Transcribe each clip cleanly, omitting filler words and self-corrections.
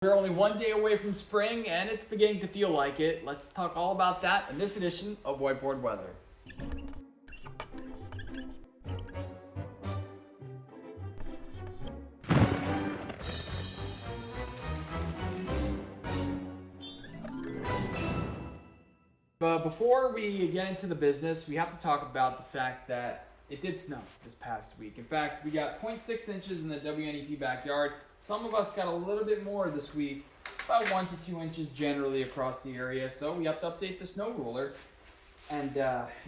We're only one day away from spring, and it's beginning to feel like it. Let's talk all about that in this edition of Whiteboard Weather. But before we get into the business, we have to talk about the fact that it did snow this past week. In fact, we got 0.6 inches in the WNEP backyard. Some of us got a little bit more this week, about 1 to 2 inches generally across the area. So we have to update the snow ruler. And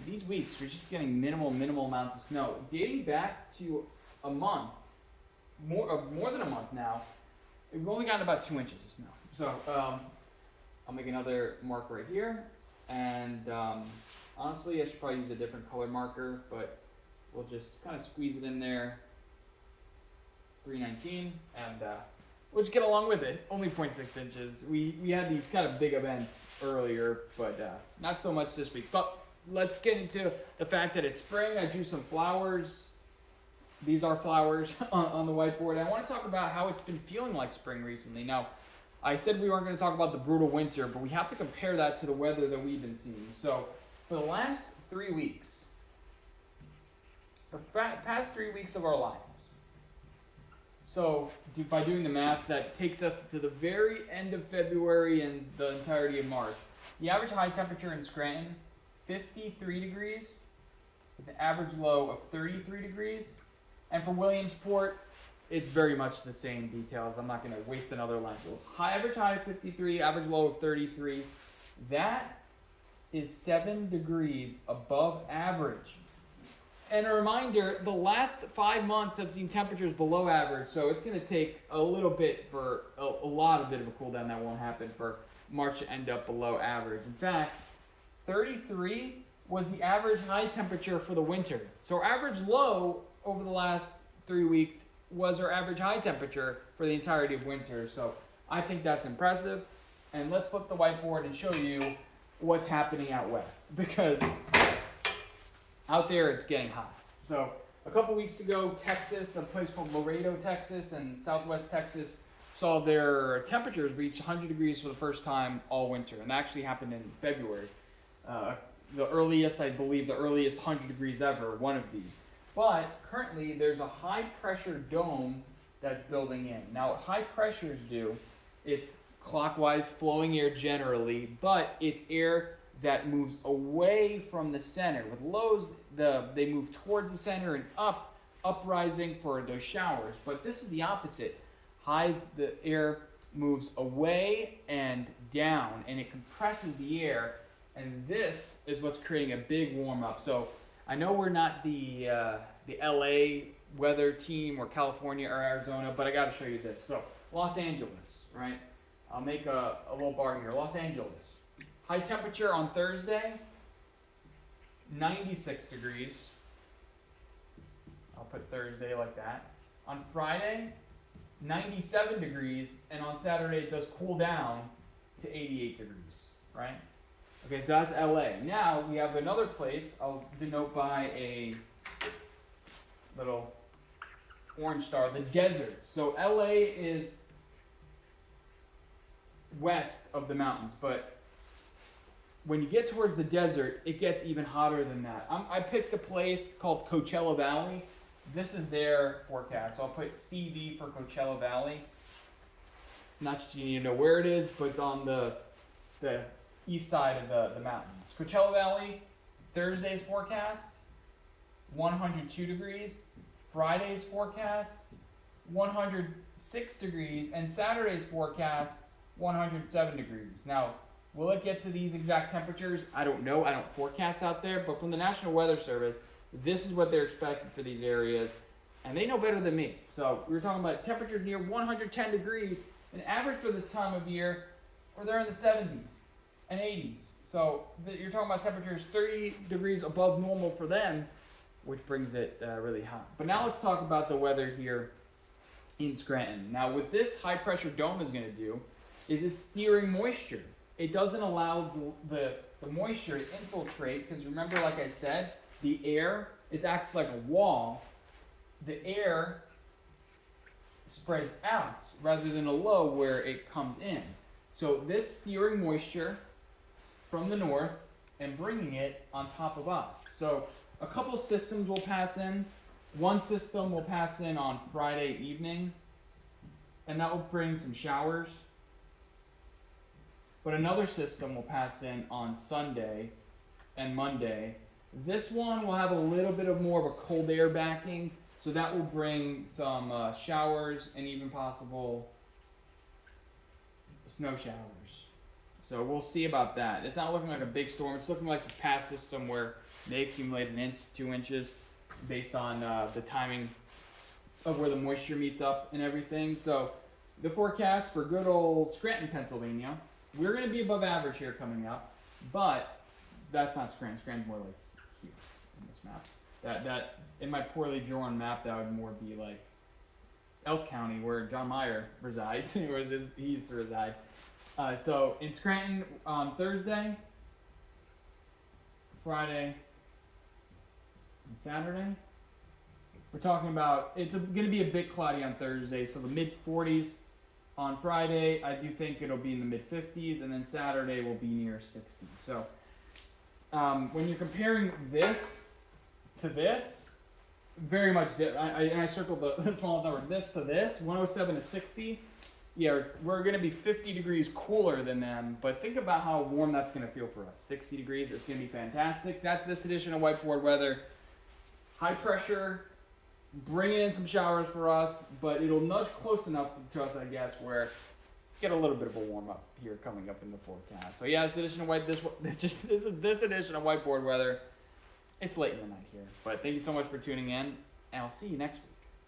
these weeks, we're just getting minimal amounts of snow. Dating back to a month, more than a month now, we've only gotten about 2 inches of snow. So I'll make another mark right here. And honestly, I should probably use a different color marker, but we'll just kind of squeeze it in there. 319, and we'll just get along with it. Only 0.6 inches. We had these kind of big events earlier, but not so much this week. But let's get into the fact that it's spring. I drew some flowers. These are flowers on the whiteboard. I want to talk about how it's been feeling like spring recently. Now, I said we weren't going to talk about the brutal winter, but we have to compare that to the weather that we've been seeing. So, for the last 3 weeks, the past 3 weeks of our lives, so by doing the math, that takes us to the very end of February and the entirety of March. The average high temperature in Scranton, 53 degrees, with an average low of 33 degrees. And for Williamsport, it's very much the same details. I'm not going to waste another line. So average high of 53, average low of 33. That is 7 degrees above average. And a reminder, the last 5 months have seen temperatures below average, so it's going to take a little bit for a bit of a cool down. That won't happen for March to end up below average. In fact, 33 was the average high temperature for the winter. So our average low over the last 3 weeks was our average high temperature for the entirety of winter. So I think that's impressive. And let's flip the whiteboard and show you what's happening out west, because out there it's getting hot. So a couple weeks ago, Texas, a place called Laredo, Texas, and Southwest Texas saw their temperatures reach 100 degrees for the first time all winter. And that actually happened in February. The earliest 100 degrees ever, one of these. But currently, there's a high-pressure dome that's building in. Now, what high pressures do, it's clockwise flowing air generally, but it's air that moves away from the center. With lows, they move towards the center and uprising for those showers. But this is the opposite. Highs, the air moves away and down, and it compresses the air, and this is what's creating a big warm-up. So I know we're not the LA weather team or California or Arizona, but I got to show you this. So Los Angeles, right? I'll make a little bar here. Los Angeles. High temperature on Thursday, 96 degrees. I'll put Thursday like that. On Friday, 97 degrees. And on Saturday, it does cool down to 88 degrees, right? Okay, so that's LA. Now we have another place. I'll denote by a little orange star, the desert. So LA is west of the mountains, but when you get towards the desert, it gets even hotter than that. I picked a place called Coachella Valley. This is their forecast. So I'll put CV for Coachella Valley. Not just you need to know where it is, but it's on the east side of the mountains. Coachella Valley, Thursday's forecast, 102 degrees. Friday's forecast, 106 degrees. And Saturday's forecast, 107 degrees. Now, will it get to these exact temperatures? I don't know. I don't forecast out there. But from the National Weather Service, this is what they're expecting for these areas. And they know better than me. So we were talking about temperatures near 110 degrees. An average for this time of year, or they're in the 70s and 80s. So you're talking about temperatures 30 degrees above normal for them, which brings it really hot. But now let's talk about the weather here in Scranton. Now what this high pressure dome is going to do is it's steering moisture. It doesn't allow the moisture to infiltrate, because remember, like I said, the air, it acts like a wall. The air spreads out rather than a low where it comes in. So this steering moisture from the north and bringing it on top of us. So a couple systems will pass in. One system will pass in on Friday evening, and that will bring some showers. But another system will pass in on Sunday and Monday. This one will have a little bit of more of a cold air backing, so that will bring some showers and even possible snow showers. So we'll see about that. It's not looking like a big storm. It's looking like the past system where they accumulate an inch, 2 inches, based on the timing of where the moisture meets up and everything. So the forecast for good old Scranton, Pennsylvania, we're going to be above average here coming up, but that's not Scranton. Scranton's more like here in this map. That in my poorly drawn map, that would more be like Elk County, where John Meyer resides, where he used to reside. So in Scranton on Thursday, Friday, and Saturday, we're talking about it's going to be a bit cloudy on Thursday, so the mid 40s. On Friday, I do think it'll be in the mid 50s, and then Saturday will be near 60. So when you're comparing this to this, very much I circled the smallest number. This to this, 107 to 60. Yeah, we're going to be 50 degrees cooler than them, but think about how warm that's going to feel for us. 60 degrees, it's going to be fantastic. That's this edition of Whiteboard Weather. High pressure, bringing in some showers for us, but it'll nudge close enough to us, I guess, where get a little bit of a warm up here coming up in the forecast. So yeah, this edition of this edition of Whiteboard Weather. It's late in the night here, but thank you so much for tuning in, and I'll see you next week.